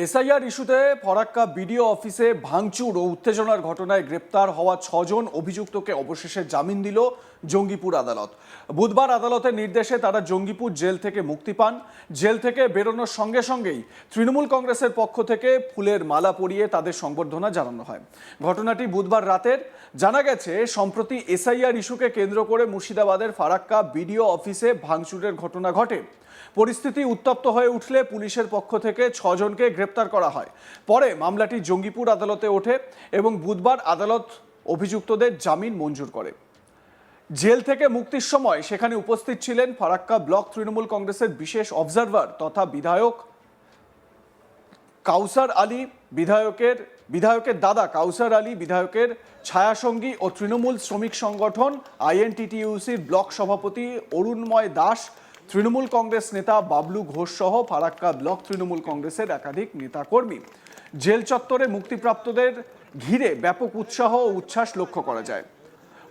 SIR ইস্যুতে Farakka BDO অফিসে ভাঙচুর ও উত্তেজনার ঘটনায় গ্রেপ্তার হওয়া ৬ জন অভিযুক্তকে অবশেষে জামিন দিল জঙ্গিপুর আদালত। বুধবার আদালতের নির্দেশে তারা জঙ্গিপুর জেল থেকে মুক্তি পান। জেল থেকে বেরোনোর সঙ্গে সঙ্গেই তৃণমূল কংগ্রেসের পক্ষ থেকে ফুলের মালা পরিয়ে তাদের সংবর্ধনা জানানো হয়। ঘটনাটি বুধবার রাতের। জানা গেছে, সম্প্রতি এসআইআর ইস্যুকে কেন্দ্র করে মুর্শিদাবাদের ফারাক্কা বিডিও অফিসে ভাঙচুরের ঘটনা ঘটে। পরিস্থিতি উত্তপ্ত হয়ে উঠলে পুলিশের পক্ষ থেকে ৬ জনকে গ্রেপ্তার করা হয়। পরে মামলাটি জঙ্গিপুর আদালতে ওঠে এবং বুধবার আদালত অভিযুক্তদের জামিন মঞ্জুর করে। জেল থেকে মুক্তির সময় সেখানে উপস্থিত ছিলেন ফারাক্কা ব্লক তৃণমূল কংগ্রেসের বিশেষ অবজারভার তথা বিধায়ক কাউসার আলী, বিধায়কের দাদা কাউসার আলী, বিধায়কের ছায়াসঙ্গী ও তৃণমূল শ্রমিক সংগঠন আইএনটিটিইউসির ব্লক সভাপতি অরুণময় দাস, তৃণমূল কংগ্রেস নেতা বাবলু ঘোষ সহ ফারাক্কা ব্লক তৃণমূল কংগ্রেসের একাধিক নেতাকর্মী। জেল চত্বরে মুক্তিপ্রাপ্তদের ঘিরে ব্যাপক উৎসাহ ও উচ্ছ্বাস লক্ষ্য করা যায়।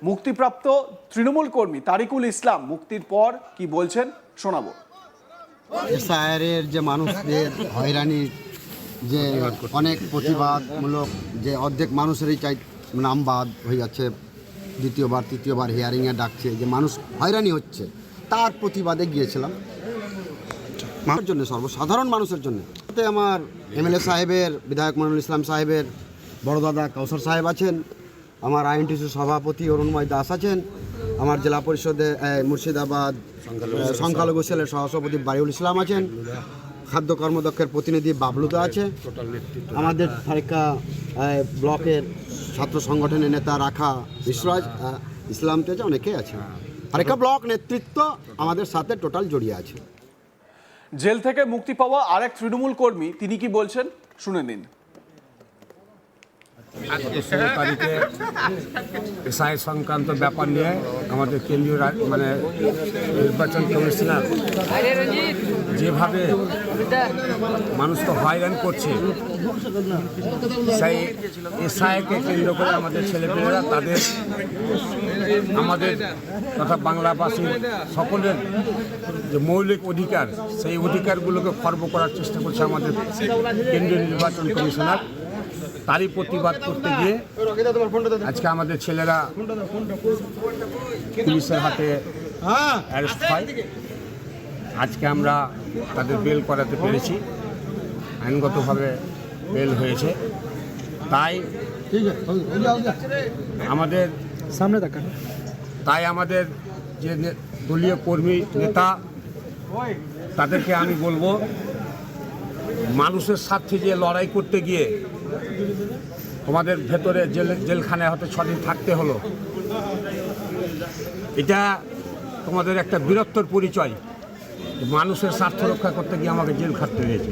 মুক্তিপ্রাপ্ত তৃণমূল কর্মী তারিকুল ইসলাম মুক্তির পর কি বলছেন শোনাবো। এসআইআরের যে মানুষদের হয়রানির যে অনেক প্রতিবাদমূলক যে অর্ধেক মানুষেরই নাম বাদ হয়ে যাচ্ছে, দ্বিতীয়বার তৃতীয়বার হিয়ারিংয়ে ডাকছে, যে মানুষ হয়রানি হচ্ছে, তার প্রতিবাদে গিয়েছিলাম। মানুষের জন্য, সর্বসাধারণ মানুষের জন্য। তাতে আমার এমএলএ সাহেবের, বিধায়ক মনিরুল ইসলাম সাহেবের বড় দাদা কাউসার সাহেব আছেন, আমার আইএনটিসি সভাপতি অরুণময় দাস আছেন, আমার জেলা পরিষদে মুর্শিদাবাদ সংখ্যালঘু সেলের সহসভাপতি বারিউল ইসলাম আছেন, খাদ্য কর্মদক্ষের প্রতিনিধি বাবলুদা আছে, আমাদের ফারাক্কা ব্লকের ছাত্র সংগঠনের নেতা রাখা বিশ্বরাজ ইসলাম তেজা অনেকেই আছে। ফারাক্কা ব্লক নেতৃত্ব আমাদের সাথে টোটাল জড়িয়ে আছে। জেল থেকে মুক্তি পাওয়া আরেক তৃণমূল কর্মী তিনি কি বলছেন শুনে নিন। 16 তারিখে এসআই সংক্রান্ত ব্যাপার নিয়ে আমাদের কেন্দ্রীয় নির্বাচন কমিশনার যেভাবে মানুষকে হয়রান করছে, সেই এসআইকে কেন্দ্র করে আমাদের ছেলেমেয়েরা আমাদের তথা বাংলাভাষী সকলের যে মৌলিক অধিকার, সেই অধিকারগুলোকে খর্ব করার চেষ্টা করছে আমাদের কেন্দ্রীয় নির্বাচন কমিশনার। তারই প্রতিবাদ করতে গিয়ে আজকে আমাদের ছেলেরা পুলিশের হাতে অ্যারেস্ট হয়। আজকে আমরা তাদের বেল করাতে পেরেছি, আইনগতভাবে বেল হয়েছে। তাই আমাদের সামনে দেখান, আমাদের যে দলীয় কর্মী নেতা, তাদেরকে আমি বলবো, মানুষের স্বার্থে যে লড়াই করতে গিয়ে তোমাদের ভেতরে জেলখানায় হয়তো 6 দিন থাকতে হলো, এটা তোমাদের একটা বীরত্বর পরিচয়। মানুষের স্বার্থ রক্ষা করতে গিয়ে আমাকে জেল খাটতে হয়েছে।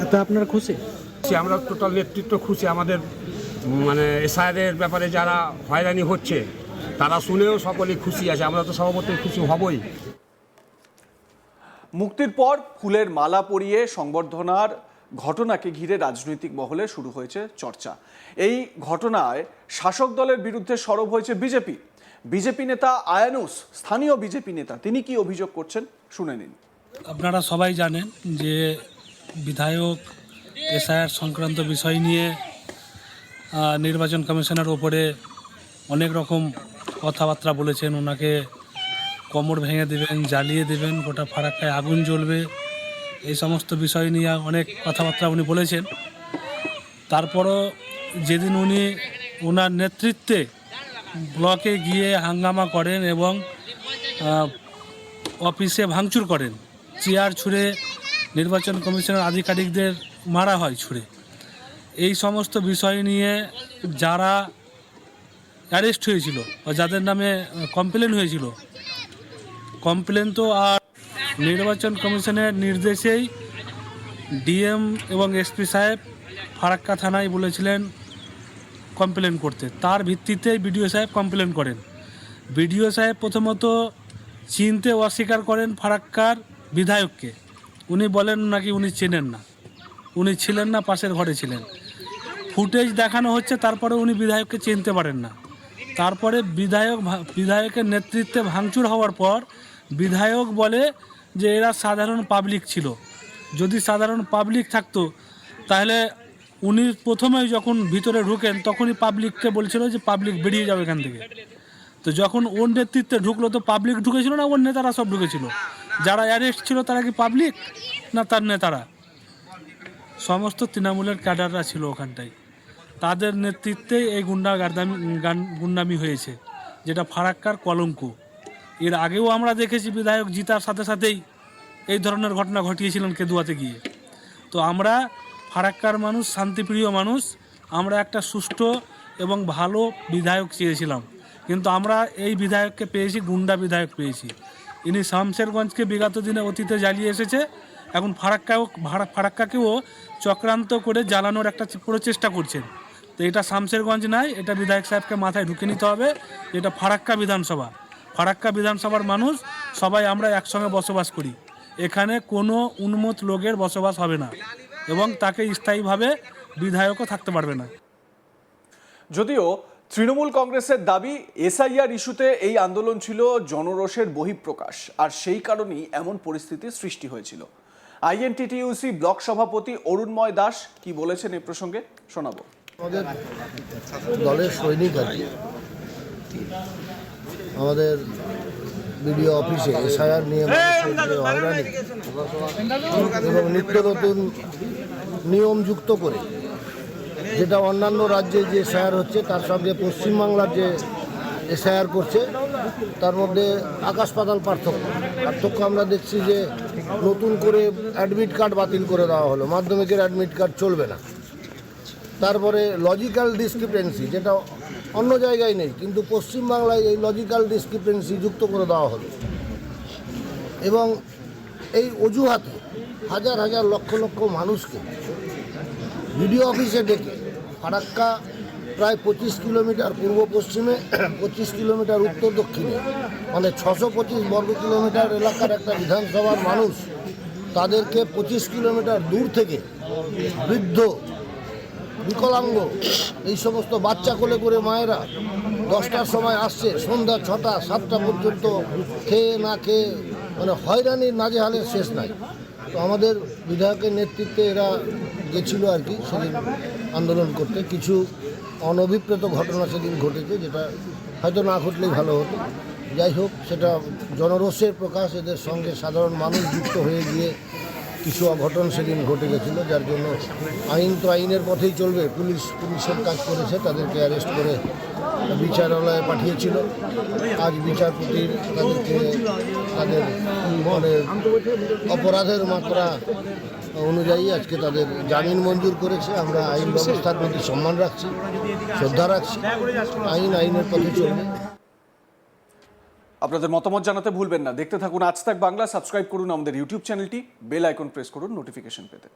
এতে আপনারা খুশি? আমরা টোটাল নেতৃত্ব খুশি। আমাদের এসআইআরের ব্যাপারে যারা হয়রানি হচ্ছে তারা শুনেও সকলেই খুশি আছে, আমরা তো সভাপতি খুশি হবই। মুক্তির পর ফুলের মালা পরিয়ে সংবর্ধনার ঘটনাকে ঘিরে রাজনৈতিক মহলে শুরু হয়েছে চর্চা। এই ঘটনায় শাসক দলের বিরুদ্ধে সরব হয়েছে বিজেপি নেতা আয়ানুস, স্থানীয় বিজেপি নেতা, তিনি কি অভিযোগ করছেন শুনে নিন। আপনারা সবাই জানেন যে বিধায়ক এসআইআর সংক্রান্ত বিষয় নিয়ে নির্বাচন কমিশনের ওপরে অনেক রকম কথাবার্তা বলেছেন। ওনাকে কোমর ভেঙে দেবেন, জ্বালিয়ে দেবেন, গোটা ফারাক্কায় আগুন জ্বলবে, এই সমস্ত বিষয় নিয়ে অনেক কথাবার্তা উনি বলেছেন। তারপরও যেদিন উনি ওনার নেতৃত্বে ব্লকে গিয়ে হাঙ্গামা করেন এবং অফিসে ভাঙচুর করেন, চেয়ার ছুঁড়ে নির্বাচন কমিশনের আধিকারিকদের মারা হয় ছুঁড়ে, এই সমস্ত বিষয় নিয়ে যারা অ্যারেস্ট হয়েছিল বা যাদের নামে কমপ্লেন হয়েছিল, কমপ্লেন তো আর নির্বাচন কমিশনের নির্দেশেই ডিএম এবং এসপি সাহেব ফারাক্কা থানায় বলেছিলেন কমপ্লেন করতে, তার ভিত্তিতেই বিডিও সাহেব কমপ্লেন করেন। বিডিও সাহেব প্রথমত চিনতে অস্বীকার করেন ফারাক্কার বিধায়ককে। উনি বলেন নাকি উনি চেনেন না, উনি ছিলেন না, পাশের ঘরে ছিলেন। ফুটেজ দেখানো হচ্ছে, তারপরে উনি বিধায়ককে চিনতে পারেন না। তারপরে বিধায়কের নেতৃত্বে ভাঙচুর হওয়ার পর বিধায়ক বলে যে এরা সাধারণ পাবলিক ছিল, যদি সাধারণ পাবলিক থাকতো তাহলে উনি প্রথমেই যখন ভিতরে ঢুকেন তখনই পাবলিককে বলছিল যে পাবলিক বেরিয়ে যাবে এখান থেকে। তো যখন ওর নেতৃত্বে ঢুকলো তো পাবলিক ঢুকেছিল না ওর নেতারা সব ঢুকেছিল? যারা অ্যারেস্ট ছিল তারা কি পাবলিক না তার নেতারা? সমস্ত তৃণমূলের ক্যাডাররা ছিল ওখানটায়, তাদের নেতৃত্বে এই গুন্ডামি হয়েছে, যেটা ফারাক্কার কলঙ্ক। এর আগেও আমরা দেখেছি বিধায়ক জিতার সাথে সাথেই এই ধরনের ঘটনা ঘটিয়েছিলেন কেদুয়াতে গিয়ে। তো আমরা ফারাক্কার মানুষ, শান্তিপ্রিয় মানুষ, আমরা একটা সুষ্ঠু এবং ভালো বিধায়ক চেয়েছিলাম, কিন্তু আমরা এই বিধায়ককে পেয়েছি, গুন্ডা বিধায়ক পেয়েছি। ইনি শামশেরগঞ্জকে বিগত দিনে অতীতে জ্বালিয়ে এসেছে, এখন ফারাক্কাকেও চক্রান্ত করে জ্বালানোর একটা প্রচেষ্টা করছেন। তো এটা শামশেরগঞ্জ নয়, এটা বিধায়ক সাহেবকে মাথায় ঢুকে নিতে হবে। এটা ফারাক্কা বিধানসভা, ফারাক্কা বিধানসভার মানুষ সবাই আমরা একসঙ্গে বসবাস করি। এখানে কোনো উন্মত্ত লোকের বসবাস হবে না এবং তাকে স্থায়ীভাবে বিধায়কও থাকতে পারবে না। যদিও তৃণমূল কংগ্রেসের দাবি এসআইআর ইস্যুতে এই আন্দোলন ছিল জনরোষের বহিঃপ্রকাশ, আর সেই কারণেই এমন পরিস্থিতির সৃষ্টি হয়েছিল। আইএনটিটিইউসি ব্লক সভাপতি অরুণময় দাস কি বলেছেন এই প্রসঙ্গে শোনাবো। আমাদের দলের সৈনিক আর কি আমাদের বিডিও অফিসে এসআইআর নিয়ে হয়রানি এবং নিত্য নতুন নিয়ম যুক্ত করে, যেটা অন্যান্য রাজ্যে যে এসআইআর হচ্ছে তার সঙ্গে পশ্চিমবাংলার যে এসআইআর করছে তার মধ্যে আকাশ পাতাল পার্থক্য আমরা দেখছি। যে নতুন করে অ্যাডমিট কার্ড বাতিল করে দেওয়া হলো, মাধ্যমিকের অ্যাডমিট কার্ড চলবে না। তারপরে লজিক্যাল ডিসক্রিপেন্সি, যেটা অন্য জায়গায় নেই কিন্তু পশ্চিমবাংলায় এই লজিক্যাল ডিসক্রিপেন্সি যুক্ত করে দেওয়া হলো। এবং এই অজুহাতে হাজার হাজার লক্ষ লক্ষ মানুষকে বিডিও অফিসে ডেকে ফারাক্কা প্রায় 25 কিলোমিটার পূর্ব পশ্চিমে, 25 কিলোমিটার উত্তর দক্ষিণে, মানে 625 বর্গ কিলোমিটার এলাকার একটা বিধানসভার মানুষ, তাদেরকে 25 কিলোমিটার দূর থেকে বৃদ্ধ, বিকলাঙ্গ, এই সমস্ত বাচ্চা কোলে করে মায়েরা 10টার সময় আসছে, সন্ধ্যা 6টা 7টা পর্যন্ত খেয়ে না খেয়ে, মানে হয়রানির নাজেহালের শেষ নাই। তো আমাদের বিধায়কের নেতৃত্বে এরা গেছিল আর কি সেদিন আন্দোলন করতে। কিছু অনভিপ্রেত ঘটনা সেদিন ঘটেছে, যেটা হয়তো না ঘটলেই ভালো হতো। যাই হোক, সেটা জনরোষের প্রকাশ, এদের সঙ্গে সাধারণ মানুষ যুক্ত হয়ে গিয়ে কিছু অঘটন সেদিন ঘটে গেছিল, যার জন্য আইন তো আইনের পথেই চলবে। পুলিশের কাজ করেছে, তাদেরকে অ্যারেস্ট করে বিচারালয়ে পাঠিয়েছিল। আজ বিচারপতির তাদের মানে অপরাধের মাত্রা অনুযায়ী আজকে তাদের জামিন মঞ্জুর করেছে। আমরা আইন ব্যবস্থার প্রতি সম্মান রাখছি, শ্রদ্ধা রাখছি। আইনের পথে চলবে। আপনাদের মতামত জানাতে ভুলবেন না। দেখতে থাকুন আজ তাক বাংলা। সাবস্ক্রাইব করুন আমাদের ইউটিউব চ্যানেলটি, বেল আইকন প্রেস করুন নোটিফিকেশন পেতে।